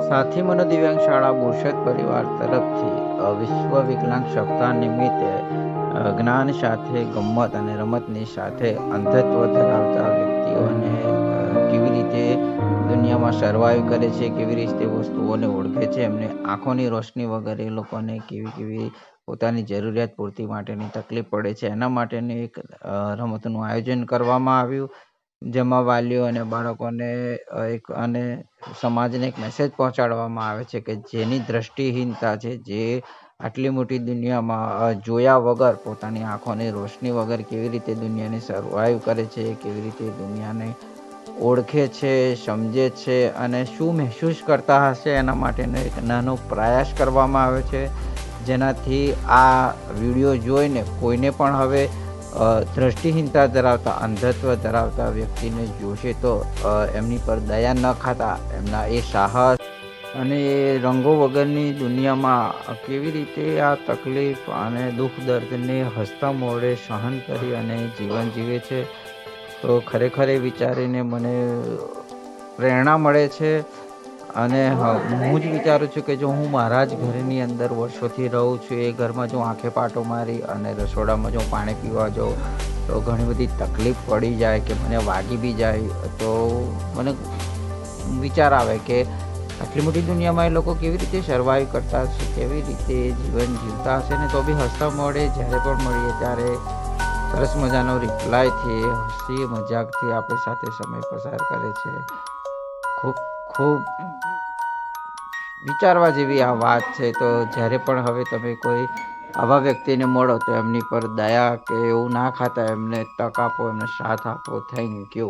સાથી મનોદિવ્યાંગ શાળા બોરસદ પરિવાર તરફથી વિશ્વ વિકલાંગ સપ્તાહ નિમિત્તે જ્ઞાન સાથે ગમ્મત અને રમતની સાથે અંધત્વ ધરાવતા વ્યક્તિઓને કેવી રીતે દુનિયામાં સર્વાઈવ કરે છે, કેવી રીતે વસ્તુઓને ઓળખે છે, એમને આંખોની રોશની વગર એ લોકોને કેવી કેવી પોતાની જરૂરિયાત પૂર્તિ માટેની તકલીફ પડે છે, એના માટેનું એક રમતનું આયોજન કરવામાં આવ્યું. જેમાં વાલીઓ અને બાળકોને એક અને સમાજને એક મેસેજ પહોંચાડવામાં આવે છે કે જેની દ્રષ્ટિહીનતા છે, જે આટલી મોટી દુનિયામાં જોયા વગર પોતાની આંખોની રોશની વગર કેવી રીતે દુનિયાને સર્વાઈવ કરે છે, કેવી રીતે દુનિયાને ઓળખે છે, સમજે છે અને શું મહેસૂસ કરતા હશે, એના માટેનો એક નાનો પ્રયાસ કરવામાં આવ્યો છે. જેનાથી આ વિડીયો જોઈને કોઈને પણ હવે દ્રષ્ટિહીનતા ધરાવતા અંધત્વ ધરાવતા વ્યક્તિને જોશે તો એમની પર દયા ન ખાતા એમના એ સાહસ અને એ રંગો વગરની દુનિયામાં કેવી રીતે આ તકલીફ અને દુઃખ દર્દને હસતા મોઢે સહન કરી અને જીવન જીવે છે, તો ખરેખર એ વિચારીને મને પ્રેરણા મળે છે. અને હું જ વિચારું છું કે જો હું મારા જ ઘરની અંદર વર્ષોથી રહું છું, એ ઘરમાં જો આંખે પાટો મારી અને રસોડામાં જો પાણી પીવા જાઉં તો ઘણી બધી તકલીફ પડી જાય કે મને વાગી બી જાય, તો મને વિચાર આવે કે આટલી મોટી દુનિયામાં એ લોકો કેવી રીતે સર્વાઈવ કરતા હશે, કેવી રીતે જીવન જીવતા હશે ને તો બી હસતા મોઢે જ્યારે પણ મળીએ ત્યારે સરસ મજાનો રિપ્લાયથી હસી મજાકથી આપણી સાથે સમય પસાર કરે છે. ખૂબ ખૂબ વિચારવા જેવી આ વાત છે. તો જ્યારે પણ હવે તમે કોઈ આવા વ્યક્તિને મળો તો એમની પર દયા કે એવું ના ખાતા એમને તક આપો, એમને સાથ આપો. Thank you.